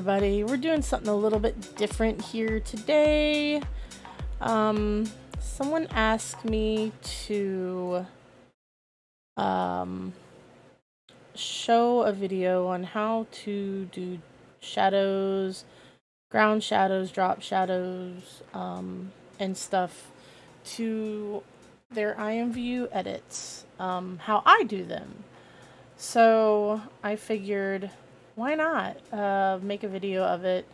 everybody. We're doing something a little bit different here today. Someone asked me to show a video on how to do shadows, ground shadows, drop shadows, and stuff to their IMVU edits, how I do them. So I figured, why not make a video of it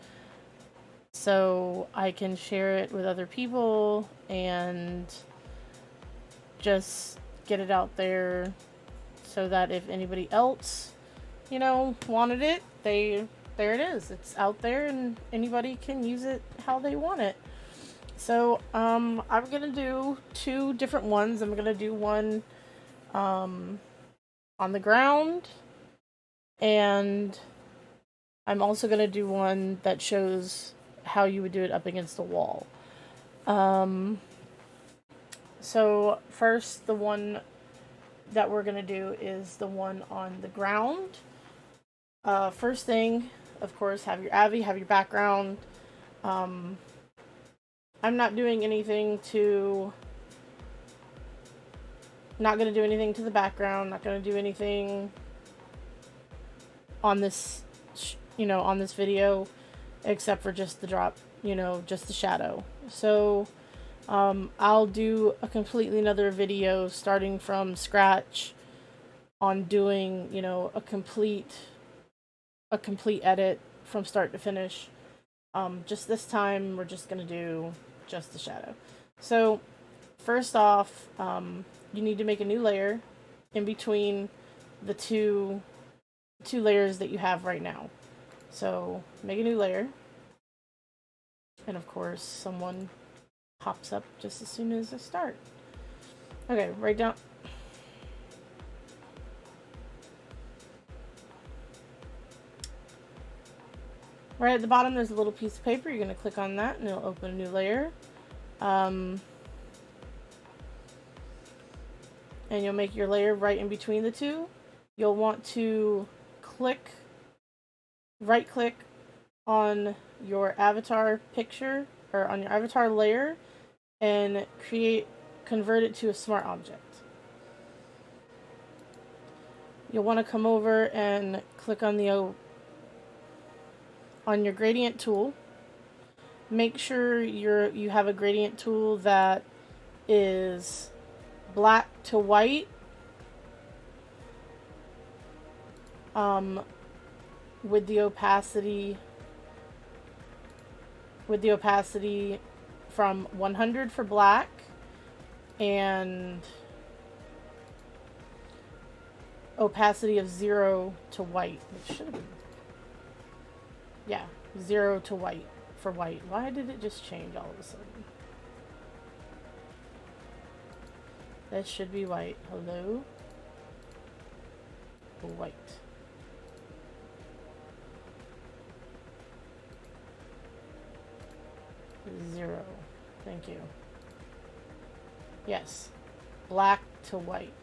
so I can share it with other people and just get it out there so that if anybody else, wanted it, there it is. It's out there and anybody can use it how they want it. So I'm gonna do two different ones. I'm gonna do one on the ground, and I'm also going to do one that shows how you would do it up against the wall. So first, the one that we're going to do is the one on the ground. First thing, of course, have your Avi, have your background. I'm not doing anything to... Not going to do anything to the background. Not going to do anything on this, on this video, except for just the drop, just the shadow. So I'll do a completely another video starting from scratch on doing, a complete edit from start to finish. Just this time, we're just going to do just the shadow. So first off, you need to make a new layer in between the two layers that you have right now. So make a new layer, and of course someone pops up just as soon as I start. Okay, right down. Right at the bottom there's a little piece of paper. You're going to click on that and it'll open a new layer. And you'll make your layer right in between the two. You'll want to right click on your avatar picture, or on your avatar layer, and convert it to a smart object. You'll want to come over and click on your gradient tool. Make sure you have a gradient tool that is black to white, with the opacity from 100 for black and opacity of 0 to white. It should have been, yeah, 0 to white for white. Why did it just change all of a sudden? That should be white. Hello? White. Zero. Thank you. Yes. Black to white.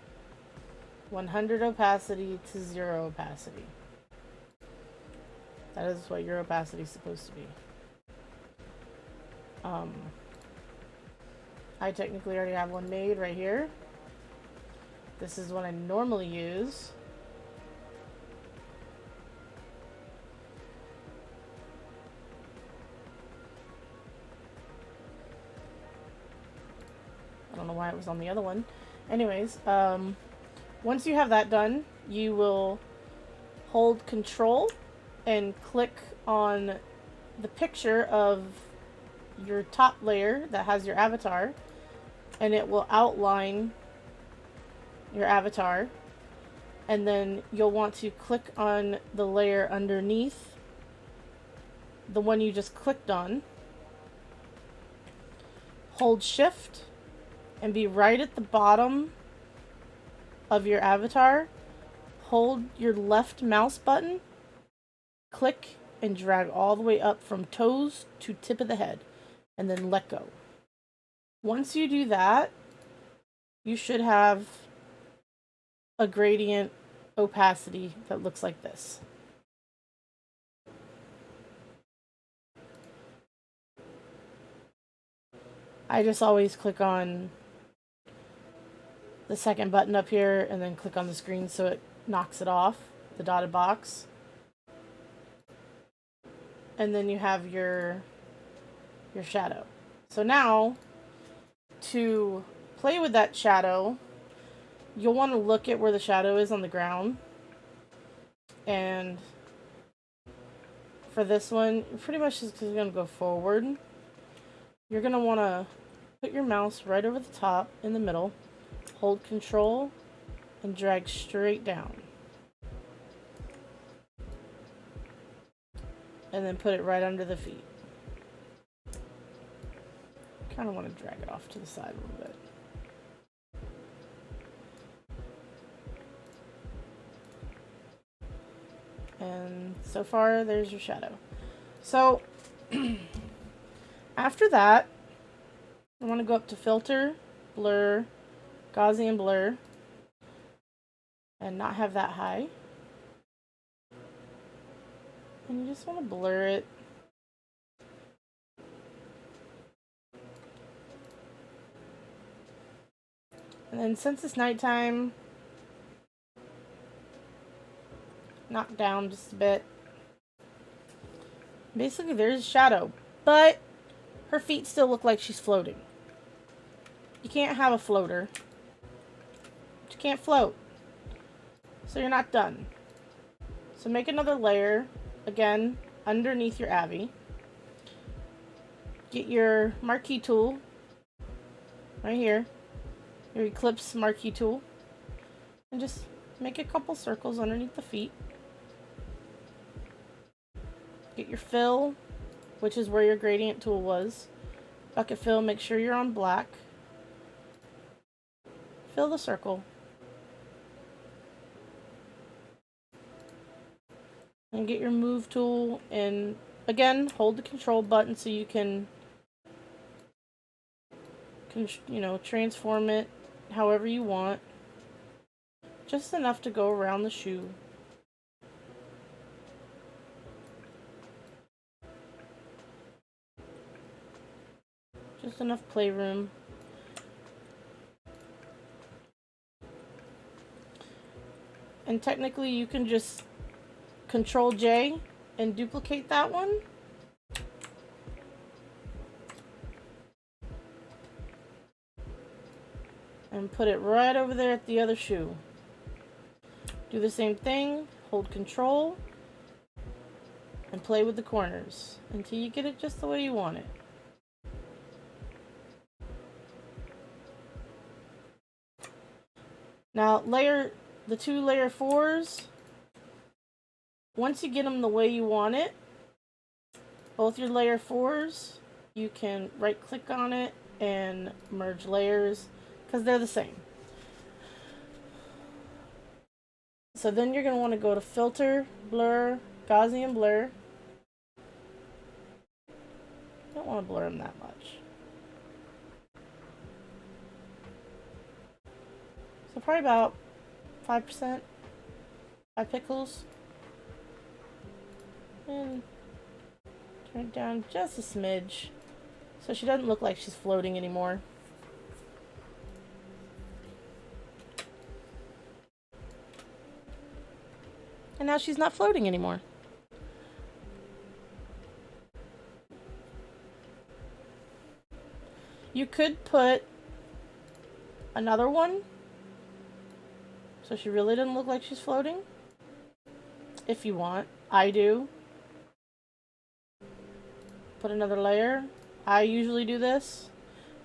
100 opacity to 0 opacity. That is what your opacity is supposed to be. I technically already have one made right here. This is what I normally use. I don't know why it was on the other one. Anyways, once you have that done, you will hold Control and click on the picture of your top layer that has your avatar, and it will outline your avatar. And then you'll want to click on the layer underneath the one you just clicked on. Hold Shift and be right at the bottom of your avatar. Hold your left mouse button, click, and drag all the way up from toes to tip of the head, and then let go. Once you do that, you should have a gradient opacity that looks like this. I just always click on the second button up here and then click on the screen so it knocks it off, the dotted box. And then you have your shadow. So now, to play with that shadow, you'll want to look at where the shadow is on the ground. And for this one, you're pretty much just going to go forward. You're going to want to put your mouse right over the top in the middle, hold control, and drag straight down. And then put it right under the feet. Kind of want to drag it off to the side a little bit. And so far, there's your shadow. So, after that, I want to go up to Filter, Blur, Gaussian Blur, and not have that high. And you just want to blur it. And then since it's nighttime, knock down just a bit. Basically, there's a shadow, but her feet still look like she's floating. You can't have a floater. You can't float. So you're not done. So make another layer, again, underneath your Abby. Get your marquee tool, right here, your Eclipse marquee tool, and just make a couple circles underneath the feet. Get your fill, which is where your gradient tool was. Bucket fill, make sure you're on black. Fill the circle. And get your move tool, and again, hold the control button so you can transform it however you want. Just enough to go around the shoe. Just enough playroom. And technically you can just Control J and duplicate that one. And put it right over there at the other shoe. Do the same thing, hold control, and play with the corners until you get it just the way you want it. Now the two layer 4s, once you get them the way you want it, both your layer 4s, you can right click on it and merge layers because they're the same. So then you're going to want to go to Filter, Blur, Gaussian Blur. Don't want to blur them that much. So probably about 5%, 5 pixels. And turn it down just a smidge so she doesn't look like she's floating anymore. And now she's not floating anymore. You could put another one so she really doesn't look like she's floating. If you want. I do. Put another layer. I usually do this.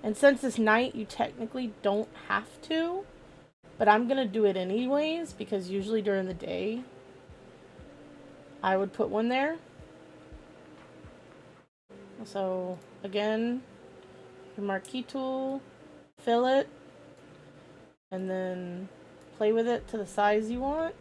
And since it's night, you technically don't have to. But I'm going to do it anyways because usually during the day, I would put one there. So, again, your marquee tool, fill it, and then play with it to the size you want.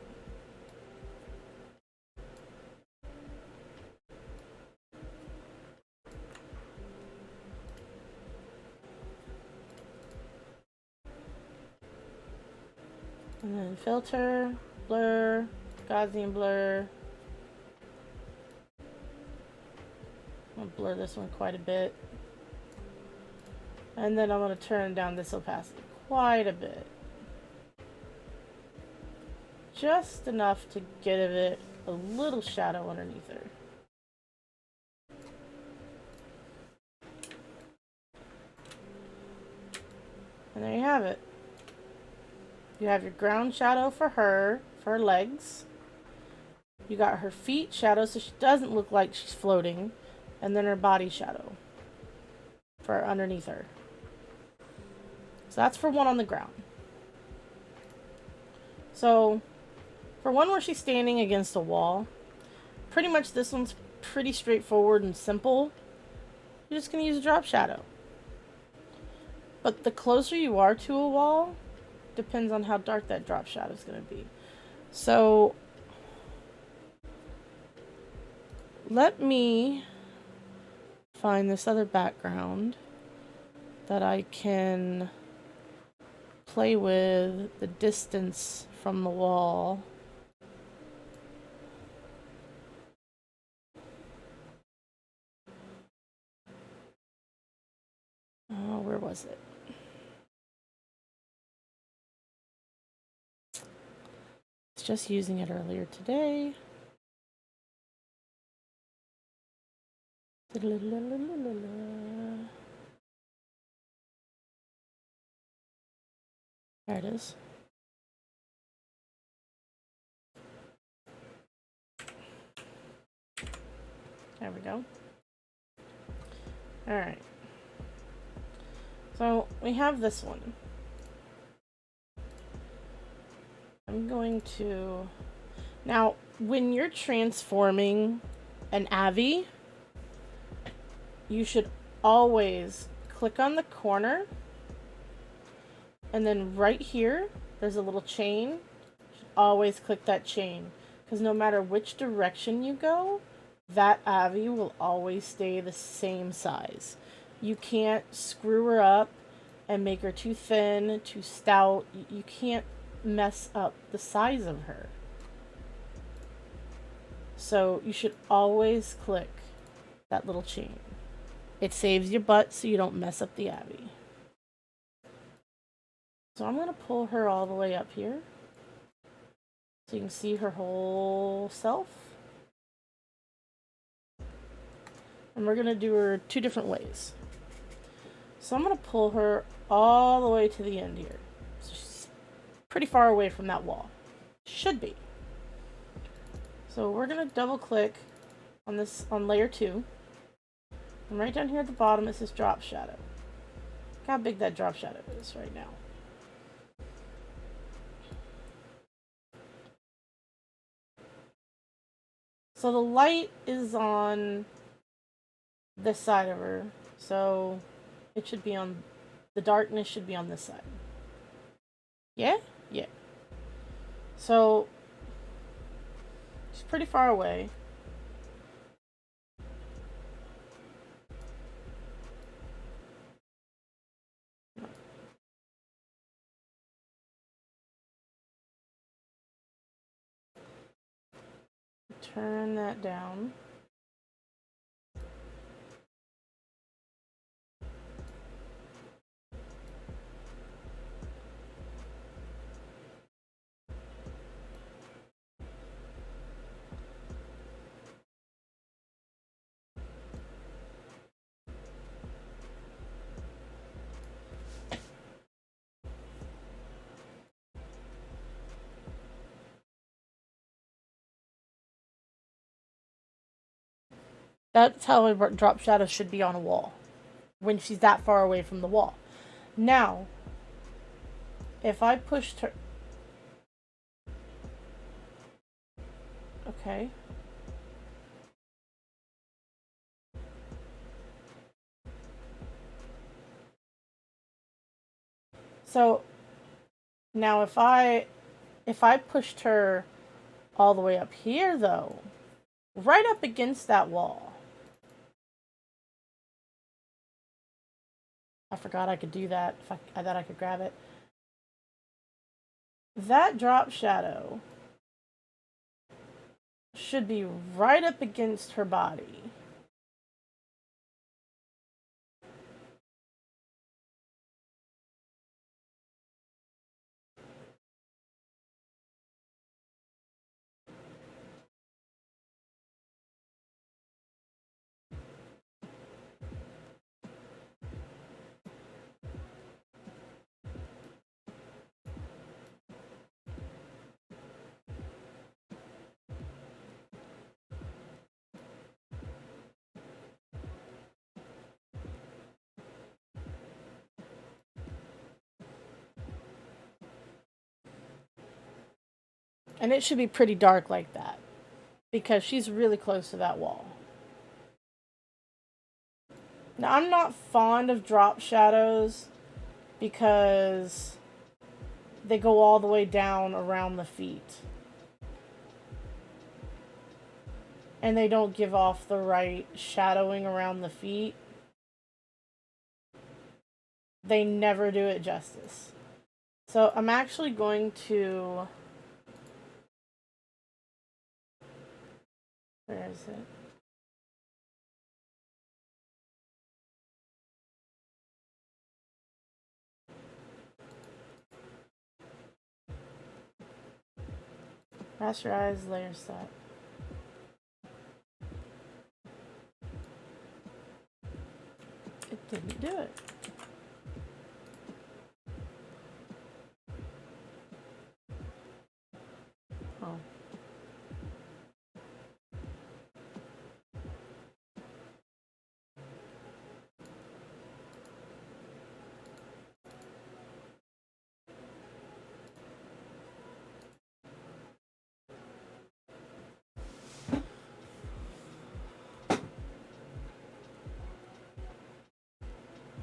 And then filter, blur, Gaussian blur. I'm going to blur this one quite a bit. And then I'm going to turn down this opacity quite a bit. Just enough to give it a little shadow underneath her. And there you have it. You have your ground shadow for her legs. You got her feet shadow so she doesn't look like she's floating. And then her body shadow for underneath her. So that's for one on the ground. So for one where she's standing against a wall, pretty much this one's pretty straightforward and simple. You're just going to use a drop shadow. But the closer you are to a wall, depends on how dark that drop shadow is going to be. So let me find this other background that I can play with the distance from the wall. Oh, where was it? I was just using it earlier today. There it is. There we go. Alright. So we have this one. I'm going to... Now, when you're transforming an Avi, you should always click on the corner, and then right here, there's a little chain. You should always click that chain, because no matter which direction you go, that Avi will always stay the same size. You can't screw her up and make her too thin, too stout. You can't mess up the size of her. So you should always click that little chain. It saves your butt so you don't mess up the Avi. So I'm going to pull her all the way up here so you can see her whole self. And we're going to do her two different ways. So I'm going to pull her all the way to the end here. So she's pretty far away from that wall. Should be. So we're going to double click on this on layer 2. And right down here at the bottom it says drop shadow. Look how big that drop shadow is right now. So the light is on this side of her. So it should be on, the darkness should be on this side. Yeah? Yeah. So she's pretty far away. Turn that down. That's how a drop shadow should be on a wall, when she's that far away from the wall. Now, if I pushed her... Okay. So, now if I pushed her all the way up here, though, right up against that wall... I forgot I could do that. I thought I could grab it. That drop shadow should be right up against her body. And it should be pretty dark like that because she's really close to that wall. Now, I'm not fond of drop shadows because they go all the way down around the feet. And they don't give off the right shadowing around the feet. They never do it justice. So I'm actually going to... Where is it? Rasterize layer set. It didn't do it. Oh.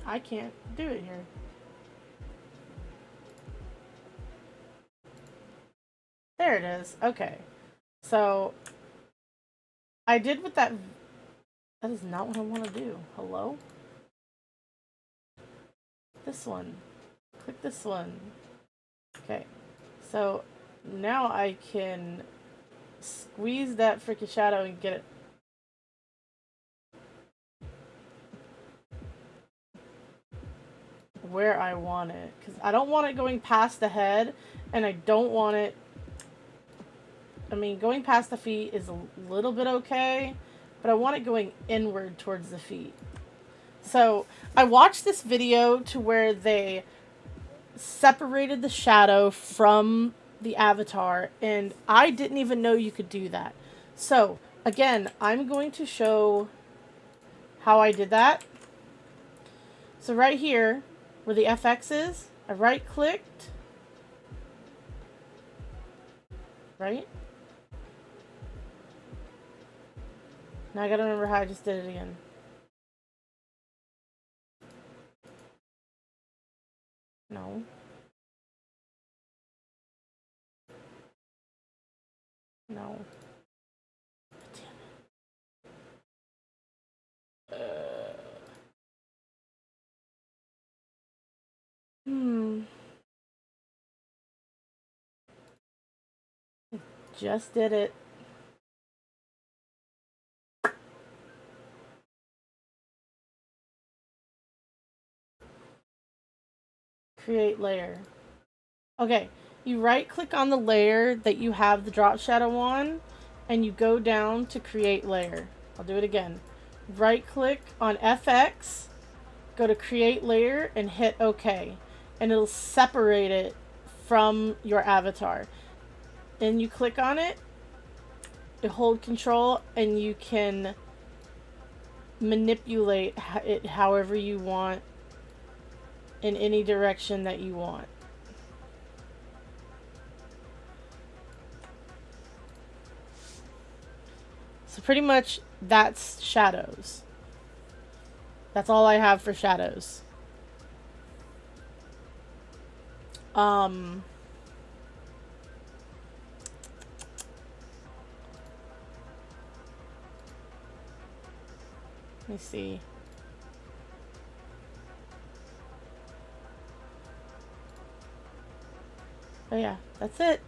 I can't do it here. There it is. Okay. So I did what that is not what I want to do. Hello? This one. Click this one. Okay. So now I can squeeze that freaking shadow and get it. Where I want it. Because I don't want it going past the head, and I don't want it... I mean, going past the feet is a little bit okay, but I want it going inward towards the feet. So I watched this video to where they separated the shadow from the avatar, and I didn't even know you could do that. So again, I'm going to show how I did that. So right here, where the FX is, I right-clicked, right? Now I gotta remember how I just did it again. No. No. Damn it. Just did it. Create layer. Okay, you right click on the layer that you have the drop shadow on, and you go down to create layer. I'll do it again. Right click on FX, go to create layer, and hit OK. And it'll separate it from your avatar. Then you click on it, you hold control, and you can manipulate it however you want in any direction that you want. So pretty much that's shadows. That's all I have for shadows. Let me see. Oh yeah, that's it.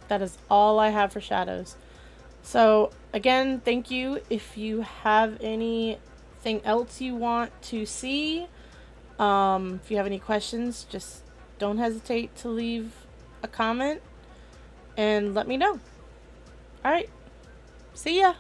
That is all I have for shadows. So again, thank you. If you have anything else you want to see, if you have any questions, just don't hesitate to leave a comment and let me know. All right, see ya.